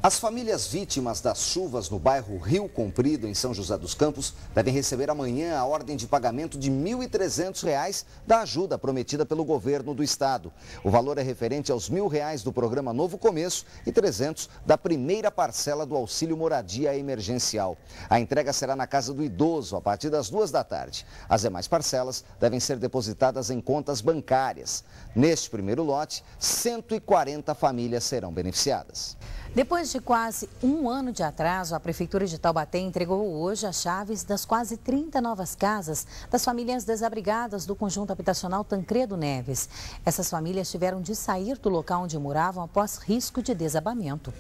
As famílias vítimas das chuvas no bairro Rio Comprido, em São José dos Campos, devem receber amanhã a ordem de pagamento de R$ 1.300 da ajuda prometida pelo governo do estado. O valor é referente aos R$ 1.000 do programa Novo Começo e R$ 300 da primeira parcela do auxílio moradia emergencial. A entrega será na casa do idoso a partir das 2 da tarde. As demais parcelas devem ser depositadas em contas bancárias. Neste primeiro lote, 140 famílias serão beneficiadas. Depois de quase um ano de atraso, a Prefeitura de Taubaté entregou hoje as chaves das quase 30 novas casas das famílias desabrigadas do conjunto habitacional Tancredo Neves. Essas famílias tiveram de sair do local onde moravam após risco de desabamento.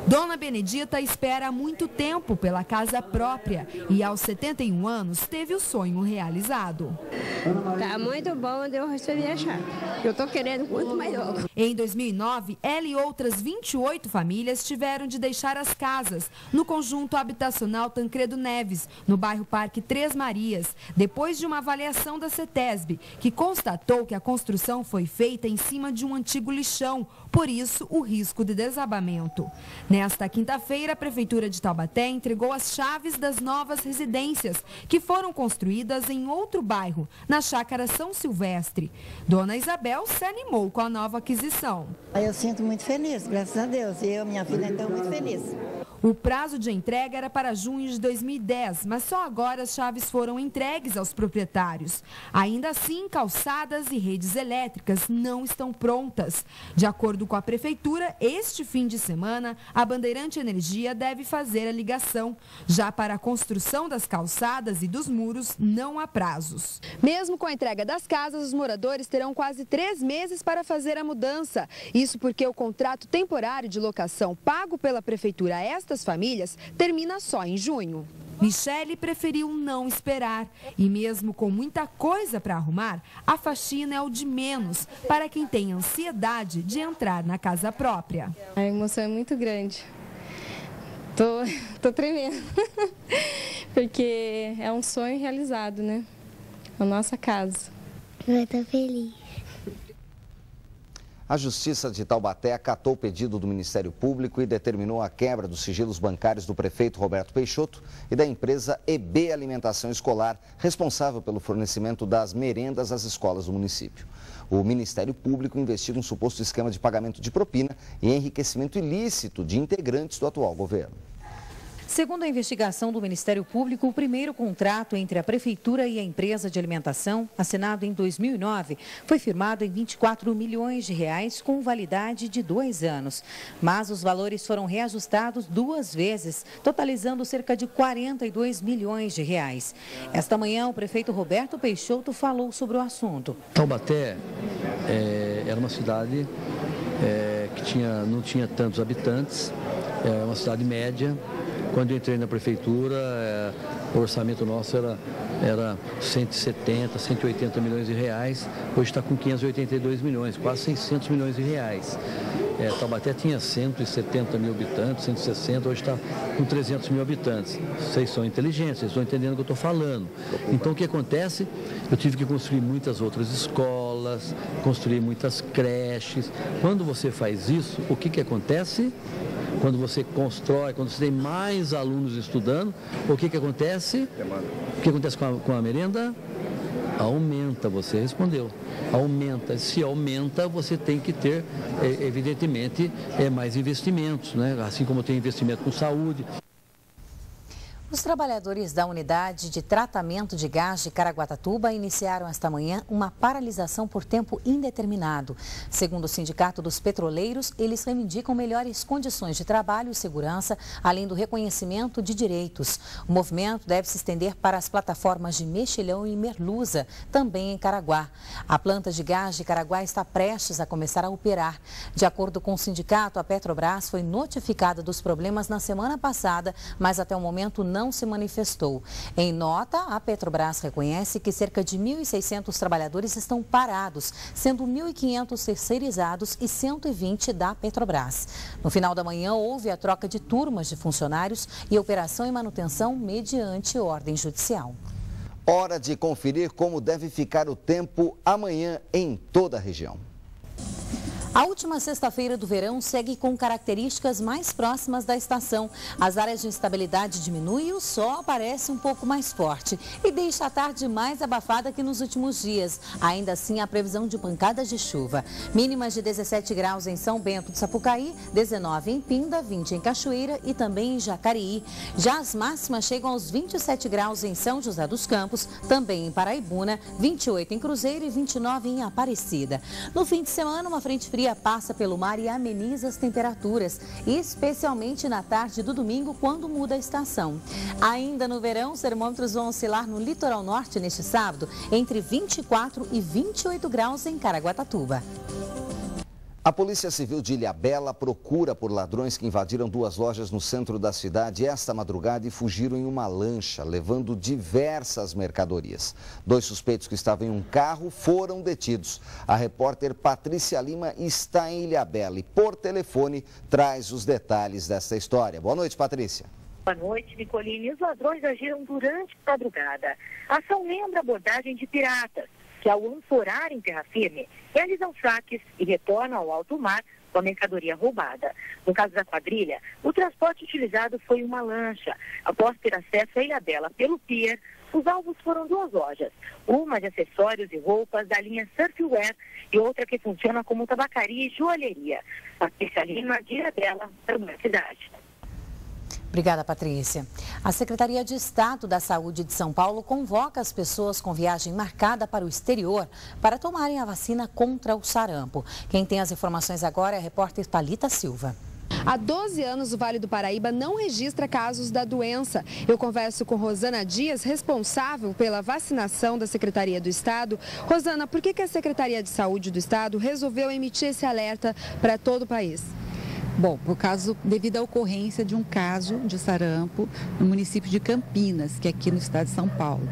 Dona Benedita espera há muito tempo pela casa própria e aos 71 anos teve o sonho realizado. Tá muito bom onde eu recebi a chave. Eu tô querendo muito mais logo. Em 2009, ela e outras 28 famílias tiveram de deixar as casas no conjunto habitacional Tancredo Neves, no bairro Parque Três Marias, depois de uma avaliação da CETESB, que constatou que a construção foi feita em cima de um antigo lixão, por isso o risco de desabamento. Nesta quinta-feira, a Prefeitura de Taubaté entregou as chaves das novas residências, que foram construídas em outro bairro, na Chácara São Silvestre. Dona Isabel se animou com a nova aquisição. Eu sinto muito feliz, graças a Deus. E eu e minha filha estamos muito felizes. O prazo de entrega era para junho de 2010, mas só agora as chaves foram entregues aos proprietários. Ainda assim, calçadas e redes elétricas não estão prontas. De acordo com a Prefeitura, este fim de semana, a Bandeirante Energia deve fazer a ligação. Já para a construção das calçadas e dos muros, não há prazos. Mesmo com a entrega das casas, os moradores terão quase 3 meses para fazer a mudança. Isso porque o contrato temporário de locação pago pela Prefeitura a estas famílias termina só em junho. Michele preferiu não esperar e mesmo com muita coisa para arrumar, a faxina é o de menos para quem tem ansiedade de entrar na casa própria. A emoção é muito grande. Tô tremendo, porque é um sonho realizado, né? A nossa casa. Eu tô feliz. A Justiça de Taubaté acatou o pedido do Ministério Público e determinou a quebra dos sigilos bancários do prefeito Roberto Peixoto e da empresa EB Alimentação Escolar, responsável pelo fornecimento das merendas às escolas do município. O Ministério Público investiga um suposto esquema de pagamento de propina e enriquecimento ilícito de integrantes do atual governo. Segundo a investigação do Ministério Público, o primeiro contrato entre a Prefeitura e a empresa de alimentação, assinado em 2009, foi firmado em 24 milhões de reais com validade de 2 anos. Mas os valores foram reajustados 2 vezes, totalizando cerca de 42 milhões de reais. Esta manhã, o prefeito Roberto Peixoto falou sobre o assunto. Taubaté era uma cidade que não tinha tantos habitantes, é uma cidade média. Quando eu entrei na prefeitura, o orçamento nosso era 170, 180 milhões de reais. Hoje está com 582 milhões, quase 600 milhões de reais. Taubaté tinha 170 mil habitantes, 160, hoje está com 300 mil habitantes. Vocês são inteligentes, vocês estão entendendo o que eu estou falando. Então, o que acontece? Eu tive que construir muitas outras escolas, construir muitas creches. Quando você faz isso, o que acontece? Quando você constrói, quando você tem mais alunos estudando, o que acontece? O que acontece com a merenda? Aumenta, você respondeu. Aumenta. Se aumenta, você tem que ter, evidentemente, mais investimentos, né? Assim como tem investimento com saúde. Os trabalhadores da unidade de tratamento de gás de Caraguatatuba iniciaram esta manhã uma paralisação por tempo indeterminado. Segundo o Sindicato dos Petroleiros, eles reivindicam melhores condições de trabalho e segurança, além do reconhecimento de direitos. O movimento deve se estender para as plataformas de Mexilhão e Merluza, também em Caraguá. A planta de gás de Caraguá está prestes a começar a operar. De acordo com o sindicato, a Petrobras foi notificada dos problemas na semana passada, mas até o momento não se manifestou. Em nota, a Petrobras reconhece que cerca de 1.600 trabalhadores estão parados, sendo 1.500 terceirizados e 120 da Petrobras. No final da manhã, houve a troca de turmas de funcionários e operação e manutenção mediante ordem judicial. Hora de conferir como deve ficar o tempo amanhã em toda a região. A última sexta-feira do verão segue com características mais próximas da estação. As áreas de instabilidade diminuem e o sol aparece um pouco mais forte e deixa a tarde mais abafada que nos últimos dias. Ainda assim, há previsão de pancadas de chuva. Mínimas de 17 graus em São Bento do Sapucaí, 19 em Pinda, 20 em Cachoeira e também em Jacareí. Já as máximas chegam aos 27 graus em São José dos Campos, também em Paraibuna, 28 em Cruzeiro e 29 em Aparecida. No fim de semana, uma frente fria passa pelo mar e ameniza as temperaturas, especialmente na tarde do domingo, quando muda a estação. Ainda no verão, os termômetros vão oscilar no litoral norte neste sábado, entre 24 e 28 graus em Caraguatatuba. A Polícia Civil de Ilhabela procura por ladrões que invadiram 2 lojas no centro da cidade esta madrugada e fugiram em uma lancha, levando diversas mercadorias. 2 suspeitos que estavam em um carro foram detidos. A repórter Patrícia Lima está em Ilhabela e, por telefone, traz os detalhes dessa história. Boa noite, Patrícia. Boa noite, Nicoline. Os ladrões agiram durante a madrugada. A ação lembra a abordagem de piratas, que ao ancorar em terra firme, realizam saques e retornam ao alto mar com a mercadoria roubada. No caso da quadrilha, o transporte utilizado foi uma lancha. Após ter acesso a Ilhabela pelo pier, os alvos foram 2 lojas, uma de acessórios e roupas da linha Surfwear e outra que funciona como tabacaria e joalheria. Patrícia Lima, de Ilhabela, para uma cidade. Obrigada, Patrícia. A Secretaria de Estado da Saúde de São Paulo convoca as pessoas com viagem marcada para o exterior para tomarem a vacina contra o sarampo. Quem tem as informações agora é a repórter Thalita Silva. Há 12 anos, o Vale do Paraíba não registra casos da doença. Eu converso com Rosana Dias, responsável pela vacinação da Secretaria do Estado. Rosana, por que a Secretaria de Saúde do Estado resolveu emitir esse alerta para todo o país? Bom, devido à ocorrência de um caso de sarampo no município de Campinas, que é aqui no estado de São Paulo.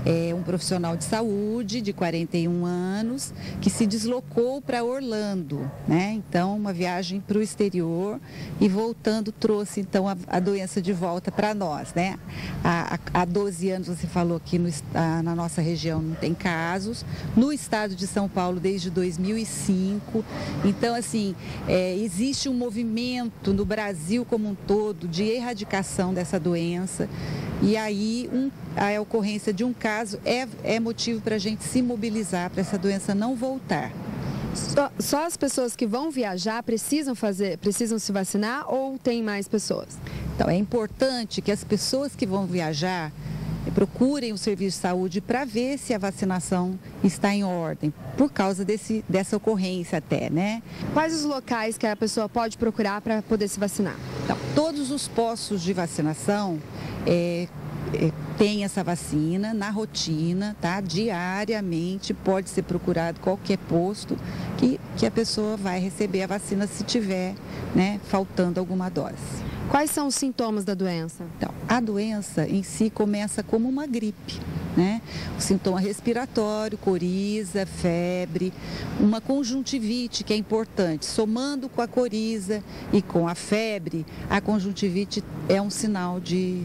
É um profissional de saúde de 41 anos que se deslocou para Orlando, né? Então, uma viagem para o exterior e voltando trouxe então a doença de volta para nós, né? Há 12 anos você falou que na nossa região não tem casos, no estado de São Paulo desde 2005. Então, assim, existe um movimento no Brasil como um todo de erradicação dessa doença e aí a ocorrência de um caso é motivo para a gente se mobilizar para essa doença não voltar. Só as pessoas que vão viajar precisam se vacinar ou tem mais pessoas? Então, é importante que as pessoas que vão viajar procurem o serviço de saúde para ver se a vacinação está em ordem, por causa dessa ocorrência até, né? Quais os locais que a pessoa pode procurar para poder se vacinar? Então, todos os postos de vacinação tem essa vacina na rotina, tá? Diariamente pode ser procurado qualquer posto que a pessoa vai receber a vacina se tiver, né, faltando alguma dose. Quais são os sintomas da doença? Então, a doença em si começa como uma gripe, né? O sintoma respiratório, coriza, febre, uma conjuntivite que é importante. Somando com a coriza e com a febre, a conjuntivite é um sinal de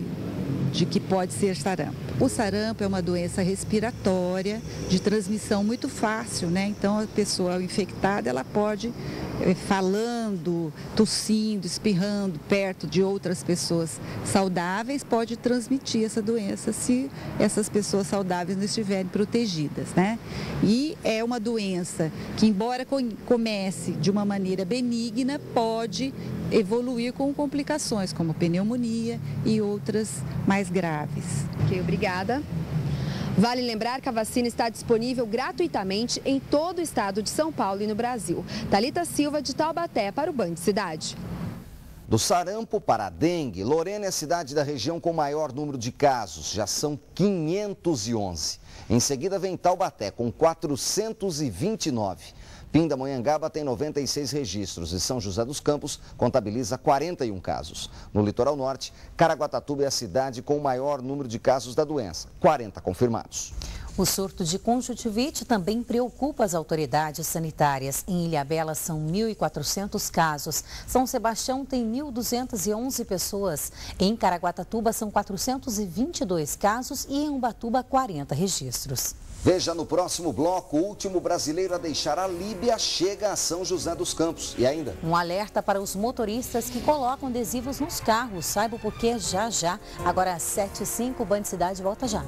que pode ser sarampo. O sarampo é uma doença respiratória de transmissão muito fácil, né? Então, a pessoa infectada, ela pode, falando, tossindo, espirrando perto de outras pessoas saudáveis, pode transmitir essa doença se essas pessoas saudáveis não estiverem protegidas, né? E é uma doença que, embora comece de uma maneira benigna, pode evoluir com complicações como pneumonia e outras mais graves. Ok, obrigada. Vale lembrar que a vacina está disponível gratuitamente em todo o estado de São Paulo e no Brasil. Thalita Silva, de Taubaté, para o Band Cidade. Do sarampo para a dengue, Lorena é a cidade da região com maior número de casos, já são 511. Em seguida vem Taubaté, com 429. Pindamonhangaba tem 96 registros e São José dos Campos contabiliza 41 casos. No litoral norte, Caraguatatuba é a cidade com o maior número de casos da doença, 40 confirmados. O surto de conjuntivite também preocupa as autoridades sanitárias. Em Ilhabela são 1.400 casos. São Sebastião tem 1.211 pessoas. Em Caraguatatuba são 422 casos e em Ubatuba 40 registros. Veja no próximo bloco, o último brasileiro a deixar a Líbia chega a São José dos Campos. E ainda? Um alerta para os motoristas que colocam adesivos nos carros. Saiba o porquê já já. Agora às 7h05, Band Cidade volta já.